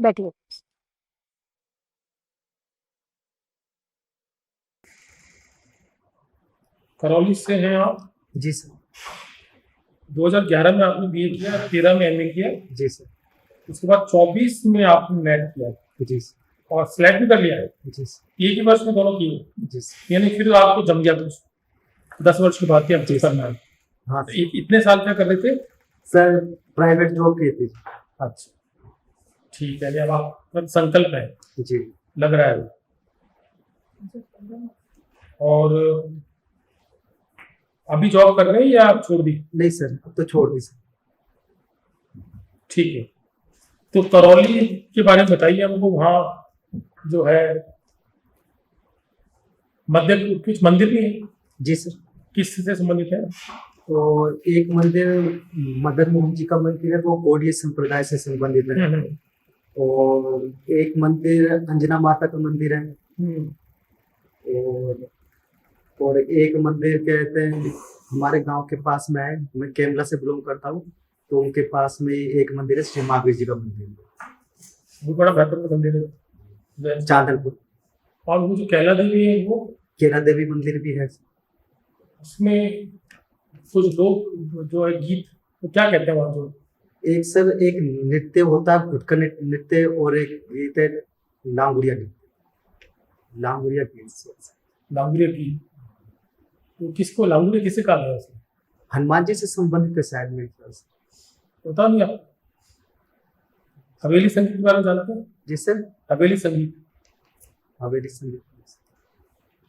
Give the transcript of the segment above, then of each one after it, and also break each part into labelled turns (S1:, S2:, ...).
S1: बैठिए।
S2: करौली से हैं आप?
S3: जी सर।
S2: 2011 में आपने बीए किया, 13 में एमए किया,
S3: जी सर।
S2: उसके बाद 24 में आपने नेट किया
S3: जी सर।
S2: और सिलेक्ट भी कर लिया है।
S3: जी सर।
S2: एक ही वर्ष में दोनों किए?
S3: जी सर।
S2: यानी फिर आपको जम गया कुछ 10 वर्ष की बात है अब करना है।
S3: हाँ
S2: तो इतने साल क्या कर रहे थे
S3: सर? प्राइवेट जॉब की थी।
S2: अच्छा, ठीक है। अब आप संकल्प है
S3: जी।
S2: लग रहा है। और अभी जॉब कर रहे हैं या आप छोड़ दी?
S3: नहीं सर, अब तो छोड़ दी सर।
S2: ठीक है, तो करौली के बारे में बताइए हमको। वहाँ जो है मध्य कुछ मंदिर भी है?
S3: जी सर।
S2: किस से संबंधित है?
S3: तो एक मंदिर मदन मोहन जी का मंदिर है, वो गौड़ीय संप्रदाय से संबंधित है। और एक मंदिर अंजना माता का मंदिर है। और एक मंदिर कहते हैं हमारे गांव के पास में है, मैं केमला से बिलोंग करता हूँ, तो उनके पास में एक मंदिर है श्री महावीर जी का मंदिर,
S2: वो बड़ा बेहतर मंदिर है
S3: चांदलपुर।
S2: और वो जो कैला देवी है वो?
S3: केला देवी मंदिर भी है।
S2: उसमें कुछ लोग जो है गीत तो क्या कहते हैं वहाँ जो?
S3: एक सर एक नृत्य होता है गुटका नृत्य, और एक गीत है लांगुरिया गीत। लांगुरिया गीत।
S2: लांगुरिया गीत तो किसको लांगुरिया किसे कहा गया?
S3: हनुमान जी से संबंधित है शायद मेरे ख्याल से।
S2: पता नहीं। आप हवेली संगीत के बारे में जानते हैं?
S3: जी सर।
S2: हवेली संगीत,
S3: हवेली संगीत।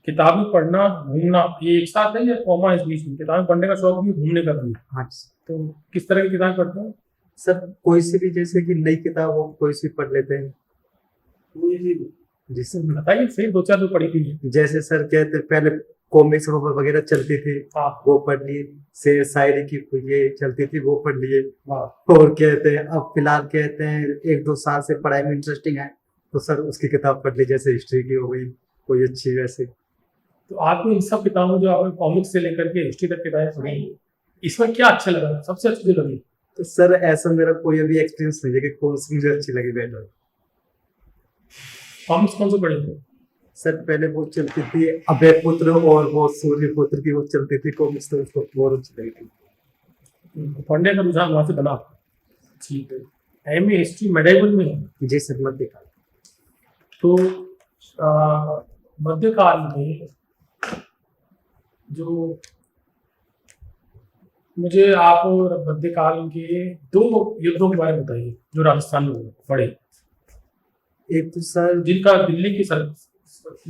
S2: किताबें पढ़ना घूमना ये एक साथ है या कॉमा इस बीच में? किताबें पढ़ने का शौक भी, घूमने का भी?
S3: हाँ।
S2: तो किस तरह की किताबें पढ़ते हैं
S3: सर? कोई सी भी, जैसे कि नई किताब हो कोई सी पढ़ लेते हैं। जी सर।
S2: बताइए सही, दो चार तो पढ़ी थी।
S3: जैसे सर कहते पहले कॉमिक्स वगैरह चलती थी, वो पढ़ लिए। शेर शायरी की ये चलती थी, वो पढ़ लिए। और कहते हैं अब फिलहाल कहते हैं 1-2 साल से पढ़ाई में इंटरेस्टिंग है, तो सर उसकी किताब पढ़ ली, जैसे हिस्ट्री की हो गई कोई अच्छी वैसे।
S2: तो आपने इन सब किताबों जो आपने कॉमिक्स से लेकर के हिस्ट्री तक किताबें पढ़ी, इसमें क्या अच्छा लगा, सबसे अच्छी जो लगी?
S3: तो सर ऐसा मेरा कोई अभी एक्सपीरियंस नहीं है कि कौन सी मुझे अच्छी लगी बेटर।
S2: कॉमिक्स कौन से पढ़े थे?
S3: सर पहले वो चलती थी अभय पुत्र, और वो सूर्य पुत्र की वो चलती थी कॉमिक्स, तो उसको बहुत अच्छी लगी थी।
S2: पढ़ने का रुझान वहां से बना। ठीक है। एमए हिस्ट्री मेडाइवल में है?
S3: जी सर, मध्यकाल।
S2: तो मध्यकाल में जो मुझे आप मध्यकाल के 2 युद्धों के बारे में बताइए जो राजस्थान में पड़े।
S3: एक तो सर
S2: जिनका दिल्ली की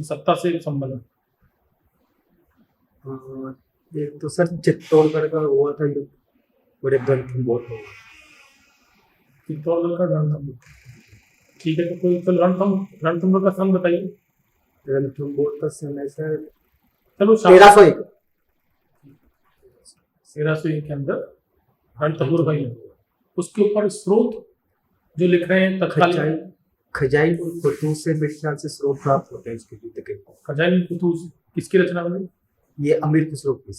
S2: सत्ता से संबंध है।
S3: एक तो सर चित्तौड़गढ़ का हुआ था युद्ध, और एक रणथंभौर का हुआ।
S2: चित्तौड़गढ़ का रणथंभौर, ठीक है। तो कोई तो रणथंभौर का सन बताइए।
S3: रणथंभौर का सन है सर
S2: चलो
S3: 1301।
S2: 1301 के अंदर रणथंभौर का युद्ध। उसके ऊपर स्रोत जो लिख रहे हैं तत्कालीन
S3: खजाइन कुतुब से मेरे ख्याल से स्रोत प्राप्त होते हैं इसके युद्ध के।
S2: खजाइन कुतुब किसकी रचना हुई?
S3: ये अमीर खुसरो की।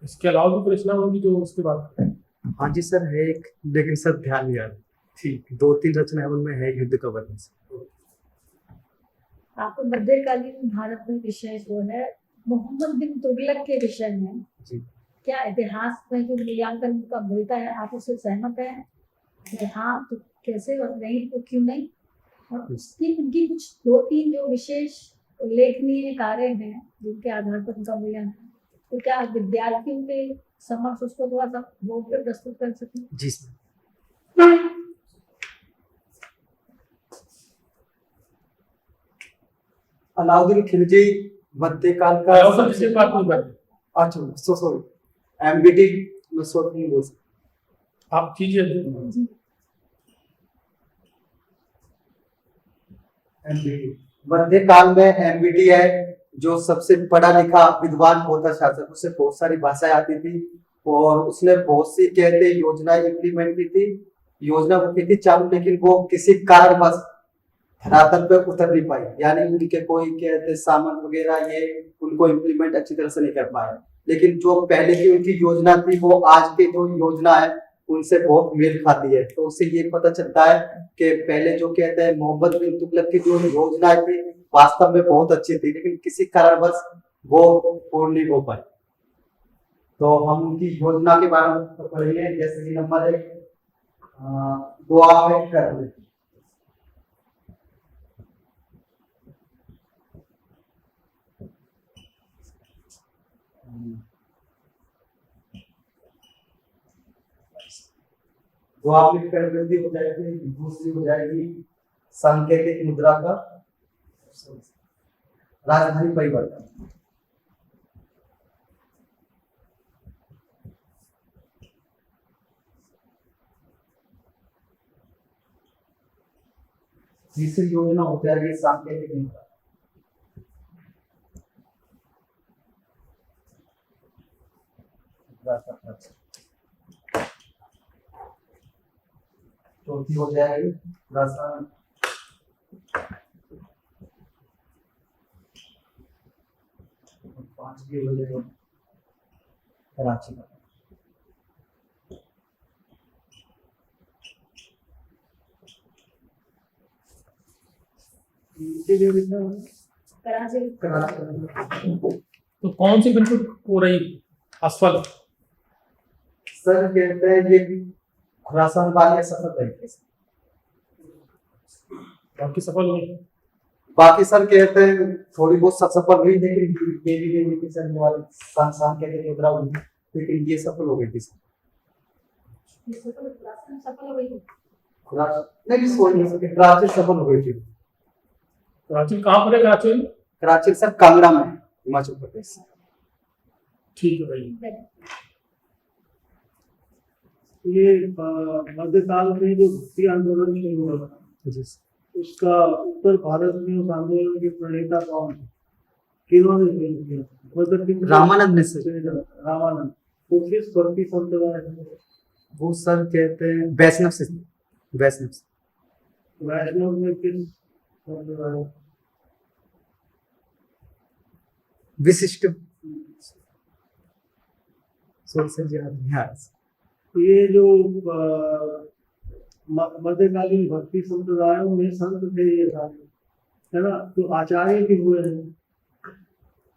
S2: इसके अलावा भी रचना होगी जो उसके बाद?
S3: हाँ जी सर है एक, लेकिन सर ध्यान नहीं आ रहा। ठीक, 2-3 रचनाएं उनमें है युद्ध का वर्णन।
S1: आपको मध्यकालीन भारत में विषय जो है मोहम्मद बिन तुगलक के विषय में
S3: जी,
S1: क्या इतिहास में जो मूल्यांकन का मिलता है, आप उससे सहमत हैं? हाँ तो कैसे, और नहीं तो क्यों नहीं? और उसकी उनकी कुछ 2-3 जो विशेष उल्लेखनीय कार्य हैं जिनके आधार पर उनका मूल्यांकन, तो क्या विद्यार्थियों के समक्ष उसको थोड़ा सा वो प्रस्तुत कर सकें?
S3: जी सर। अलाउद्दीन खिलजी मध्यकाल का। अच्छा सो सॉरी, एमबीटी में शॉर्ट नहीं बोल सकते
S2: आप कीजिए।
S3: मध्यकाल में एमबीटी है जो सबसे पढ़ा लिखा विद्वान होता शासक, उससे बहुत सारी भाषाएं आती थी, और उसने बहुत सी कहते योजना इम्प्लीमेंट की थी। योजना वो की थी चालू, लेकिन वो किसी कारणवश धरातल पे उतर नहीं पाई, यानी उनके कोई कहते सामान वगैरह ये उनको इम्प्लीमेंट अच्छी तरह से नहीं कर पाए। लेकिन जो पहले की उनकी योजना थी वो आज की जो योजना है उनसे बहुत मेल खाती है। तो उससे ये पता चलता है कि पहले जो कहते हैं मोहम्मद बिन तुगलक की जो योजनाएं थी वास्तव में बहुत अच्छी थी, लेकिन किसी कारणवश वो पूर्ण नहीं हो पाई। तो हम उनकी योजना के बारे में तो पढ़ेंगे। जैसे कि नंबर 1 दुआ में कर ले। दुआ में कर वृद्धि हो जाएगी। दूसरी हो जाएगी सांकेतिक मुद्रा का राजधानी परिवर्तन। तीसरी योजना हो जाएगी सांकेतिक मुद्रा। चौथी हो जाएगी रसायन। पांचवी हो जाएगी कराची का।
S1: कराची
S2: तो कौन सी बिल्कुल हो रही असफल?
S3: सर कहते हैं ये खुरासान वाली सफल तरीके से,
S2: बाकी सफल हुई?
S3: बाकी सर कहते हैं थोड़ी बहुत सफल हुई, लेकिन देवी की सर वाली सांसान कहते हैं मुद्रा हुई, लेकिन ये सफल हो गई थी सर।
S1: सफल हो गई थी।
S3: नहीं सॉरी, कराची सफल हो गई थी।
S2: कराची कहाँ पर है? कराची में?
S3: कराची सर कांगड़ा में, हिमाचल प्रदेश।
S2: ठीक है भाई।
S4: ये मध्यकाल में जो भक्ति आंदोलन शुरू हुआ था, उसका उत्तर भारत में उस आंदोलन के प्रणेता कौन है? किन्होंने शुरू किया? मतलब
S3: रामानंद ने सर।
S4: रामानंद। वो किस भक्ति संप्रदाय है?
S3: वो सर कहते हैं वैष्णव से।
S4: वैष्णव में किस संप्रदाय?
S3: विशिष्ट सोच
S4: ये जो मध्यकालीन भक्ति संप्रदायों में संत थे ये सारे, है ना? तो आचार्य भी हुए हैं,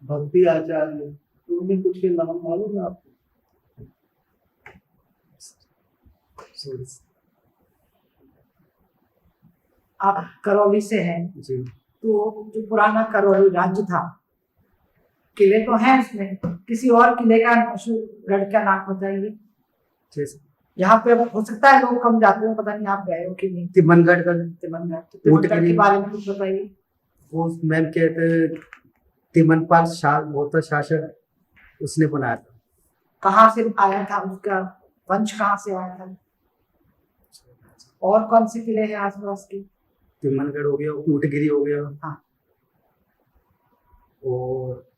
S4: भक्ति आचार्य। तो उनमें कुछ के नाम मालूम है आपको?
S5: आप करौली से हैं,
S3: जी।
S5: तो जो पुराना करौली राज्य था, किले तो हैं उसमें, किसी और किले का गढ़ का नाम बताइए जहाँ पे हो सकता है लोग कम जाते हो, पता नहीं आप गए हो कि नहीं।
S3: तिमनगढ़ का।
S5: तिमनगढ़ के बारे में कुछ बताइए।
S3: वो मैम कहते हैं तिमनपाल शाह होता शासक, उसने बनाया था।
S5: कहाँ से आया था उसका वंश, कहाँ से आया था? और कौन से किले हैं आसपास के?
S3: तिमनगढ़ हो गया, ऊंटगिरी हो गया।
S5: हाँ।
S3: और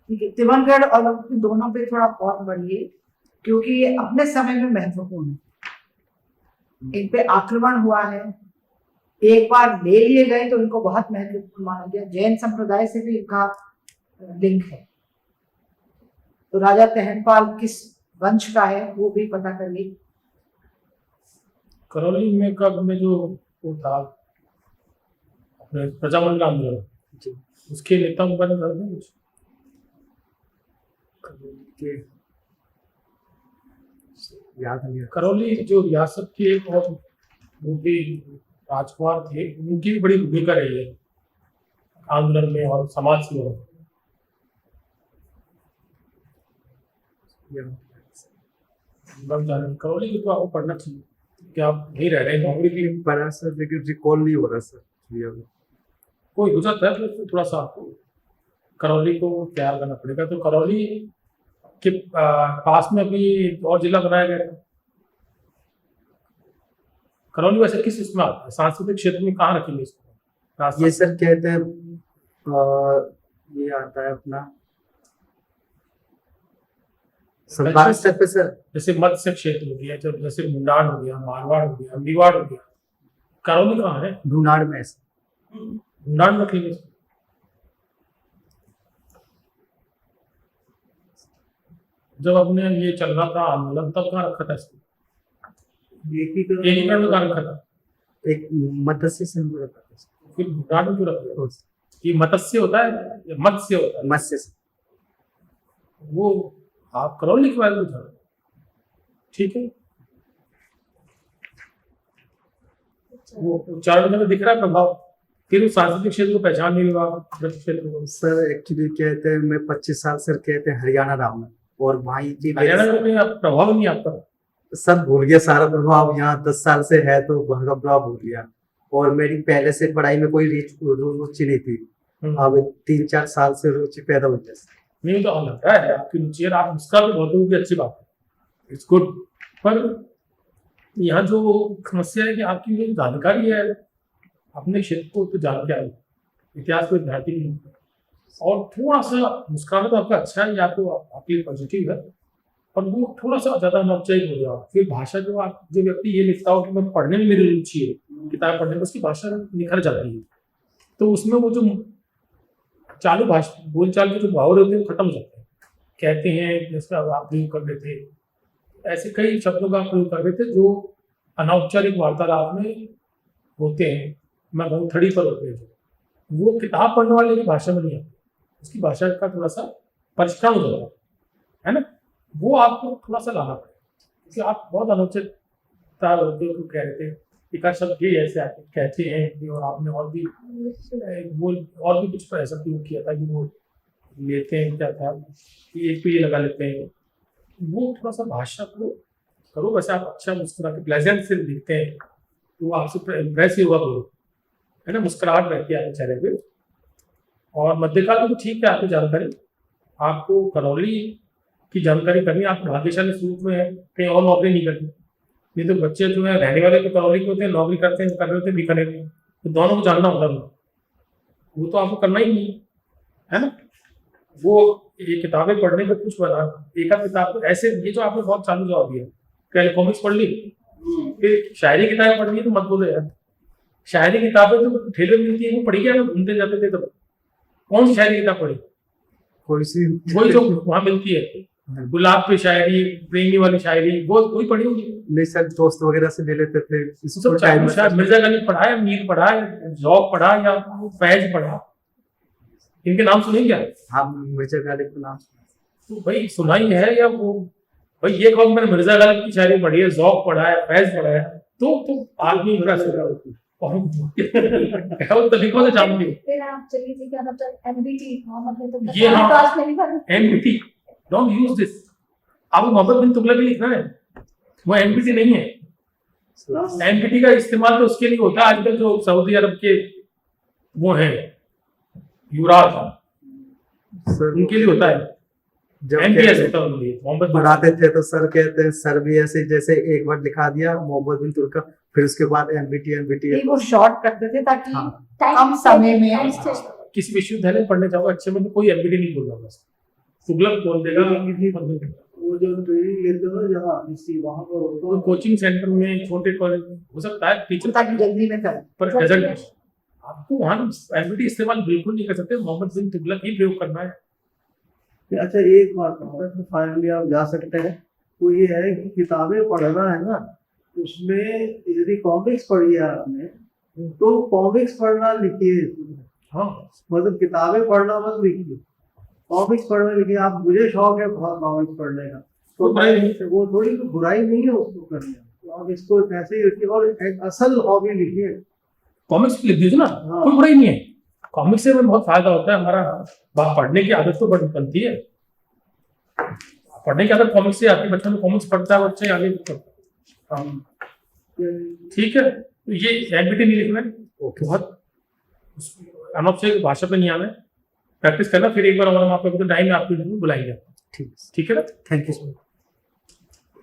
S5: ठीक है, तिमनगढ़ और दोनों पे थोड़ा और बढ़िए, क्योंकि ये अपने समय में महत्वपूर्ण है। इन पे आक्रमण हुआ है, एक बार ले लिए गए तो इनको बहुत महत्वपूर्ण माना गया। जैन संप्रदाय से भी इनका लिंक है। तो राजा तेहनपाल किस वंश का है वो भी पता करिए।
S2: करौली में कब में जो वो था अपने प्रजामंडल आंदोलन, उसके नेता को बने कर कुछ
S3: याद नहीं।
S2: करौली जो रियासत की एक और वो भी राजकुमार थे, उनकी भी बड़ी भूमिका रही है आंदोलन में और समाज सेवा में। करौली की तो आपको पढ़ना चाहिए कि आप नहीं रह रहे, नौकरी भी
S3: पढ़ा सर, लेकिन रिकॉल नहीं हो रहा सर।
S2: कोई हो जाता है तो थोड़ा सा आपको करौली को तैयार करना पड़ेगा। तो करौली के पास में अभी और जिला बनाया गया है। करौली वैसे किस इसमें आता है? सांस्कृतिक क्षेत्र में कहाँ रखेंगे इसको?
S3: ये सर कहते हैं ये आता है अपना सरकार स्तर पे सर।
S2: जैसे मत्स्य क्षेत्र हो गया, जैसे मुंडाड़ हो गया, मारवाड़ हो गया, मेवाड़ हो गया। करौली कहाँ है?
S3: ढूंढाड़ में।
S2: ढूंढाड़ में रखेंगे इसको। जब अपने ये चल रहा था आंदोलन तब कहाँ रखा था इसको? एकीकरण में कहाँ रखा था?
S3: एक मत्स्य संघ रखा था।
S2: फिर गुजरात में क्यों रखा था? ये मत्स्य होता है या मत्स्य होता है?
S3: मत्स्य संघ।
S2: वो आप करौली के बारे में था, ठीक है। वो उच्चारण में दिख रहा है प्रभाव, फिर उस सांस्कृतिक क्षेत्र को पहचान नहीं हुआ ब्रज क्षेत्र को।
S3: सर एक्चुअली कहते हैं मैं 25 साल सर कहते हैं हरियाणा रहा हूँ और वहीं की
S2: हरियाणा में आप प्रभाव नहीं आपका?
S3: सब भूल गया सारा प्रभाव, यहाँ 10 साल से है तो वहाँ का प्रभाव भूल गया। और मेरी पहले से पढ़ाई में कोई रुचि नहीं थी, अब 3-4 साल से रुचि पैदा हो गई।
S2: नहीं तो लगता है आपकी रुचि है, आप उसका भी बहुत की अच्छी बात है, इट्स गुड। पर यहाँ जो समस्या है कि आपकी जो जानकारी है अपने क्षेत्र को तो जान के आए, इतिहास को विद्यार्थी नहीं, और थोड़ा सा मुस्कुराना तो आपका अच्छा है, या तो आपके लिए पॉजिटिव है, और वो थोड़ा सा ज्यादा अनौपचारिक हो गया। फिर भाषा जो व्यक्ति ये लिखता हो कि मैं पढ़ने में मेरी रुचि है, किताब पढ़ने में, उसकी भाषा निखर जाती है, तो उसमें वो जो चालू भाषा बोलचाल के जो भाव रहते हैं वो खत्म हो जाते हैं। कहते हैं जिसका आप प्रयोग कर रहे थे, ऐसे कई शब्दों का प्रयोग कर रहे थे जो अनौपचारिक वार्तालाप में होते हैं, मैं बहुत थड़ी पर होते हैं, वो किताब पढ़ने वाले की भाषा में नहीं आती, उसकी भाषा का थोड़ा सा परिश्रम हो जाता है ना, वो आपको थोड़ा सा लाना पड़ेगा, क्योंकि आप बहुत अनौचितता होते हो कह रहे थे, एक शब्द ये ऐसे आते कहते हैं, और आपने और भी कुछ ऐसा प्रयोग किया था कि वो लेते हैं, क्या था कि एक पे ये लगा लेते हैं, वो थोड़ा सा भाषा को करो। वैसे आप अच्छा मुस्कुरा के प्लेजेंट से दिखते हैं तो वो आपसे इम्प्रेस ही हुआ करो, है ना, मुस्कुराहट रहती है आपके चेहरे पे। और मध्यकाल में तो ठीक है आपकी जानकारी, आपको करौली की जानकारी करनी, आप भाग्यशाली स्वरूप में है, कहीं और नौकरी नहीं करनी, नहीं तो बच्चे जो है रहने वाले तो करौली के होते हैं, नौकरी करते हैं, कर रहे होते हैं बीकानेर में, तो दोनों को जानना होता है, वो तो आपको करना ही नहीं है ना। वो ये किताबें पढ़ने में कुछ बना, एक आध किताब तो ऐसे, ये जो आपने बहुत चालू जवाब दिया, पहले कॉमिक्स पढ़ ली, फिर शायरी किताबें पढ़नी है तो मत बोलो यार, शायरी किताबें तो ठेले में मिलती है, वो पढ़ी क्या, घूमते जाते थे तब, कौन सी शायरी किताब पढ़ी?
S3: कोई सी
S2: वही जो वहाँ मिलती है, गुलाब पे शायरी, प्रेमी वाली शायरी, वो वही पढ़ी होगी।
S3: नहीं सर, दोस्त वगैरह से ले लेते थे
S2: सब शायद मिर्जा गालिब पढ़ा है, मीर पढ़ा है, जौक पढ़ा या फैज पढ़ा, इनके नाम सुने क्या?
S3: हाँ, मिर्जा गालिब का नाम
S2: तो भाई सुना ही है, या वो भाई ये कहो मैंने मिर्जा गालिब की शायरी पढ़ी है, जौक पढ़ा है, फैज पढ़ा है, तो आदमी इंप्रेस हो रहा है, और तरीकों से जानती हूँ।
S1: फिर आप चलिए ठीक है, मतलब एमबीटी मोहम्मद
S2: ये हाँ,
S1: पास में लिखा है
S2: एमबीटी, डोंट यूज दिस, आपको मोहम्मद बिन तुगलक ही लिखना है, वो एमबीटी नहीं है। एमबीटी का इस्तेमाल तो उसके लिए होता है, आजकल जो सऊदी अरब के वो हैं युवराज, उनके लिए होता है,
S3: जब
S2: एमपीएस होता है उनके लिए। मोहम्मद
S3: पढ़ाते थे तो सर कहते हैं, सर भी ऐसे जैसे एक वर्ड लिखा दिया मोहम्मद बिन तुगलक, फिर उसके बाद एमबीटी
S5: वो शॉर्ट करते थे ताकि
S3: हाँ।
S5: कम समय में
S2: किसी विश्वविद्यालय में पढ़ने जाओ अच्छे में तो कोई एमबीटी नहीं बोल रहा, बस तुगलक बोल देगा।
S4: वो जो ट्रेनिंग लेते हो जहाँ इसी वहाँ पर होता
S2: तो कोचिंग सेंटर में, छोटे कॉलेज में हो सकता है टीचर,
S5: ताकि जल्दी में करें।
S2: पर गजल आपको वहाँ एमबीटी इस्तेमाल बिल्कुल नहीं कर सकते, मोहम्मद बिन तुगलक ही प्रयोग करना है।
S4: अच्छा एक बात फाइनली आप जा सकते हैं, वो ये है कि किताबें पढ़ना है ना, उसमें यदि कॉमिक्स पढ़ी है आपने तो कॉमिक्स पढ़ना लिखिए,
S2: हाँ
S4: मतलब किताबें पढ़ना मत लिखिए, कॉमिक्स पढ़ना लिखिए। आप, मुझे शौक है बहुत कॉमिक्स पढ़ने का, तो वो थोड़ी तो बुराई नहीं है उसको करने, तो आप इसको ऐसे ही रखिए और एक असल हॉबी लिखिए।
S2: कॉमिक्स लिख दीजिए ना, कोई बुराई नहीं है, कॉमिक्स से बहुत फायदा होता है, हमारा पढ़ने की आदत तो बनती है, पढ़ने की आदत कॉमिक्स से आती है, बच्चों में कॉमिक्स पढ़ता है बच्चे आगे ठीक है। तो ये एमबीटी नहीं लिखना है, बहुत अनौपचारिक भाषा पे नहीं आना है, प्रैक्टिस करना, फिर एक बार और हम आपको टाइम में आपको बुलाएंगे। ठीक है ना,
S3: थैंक यू।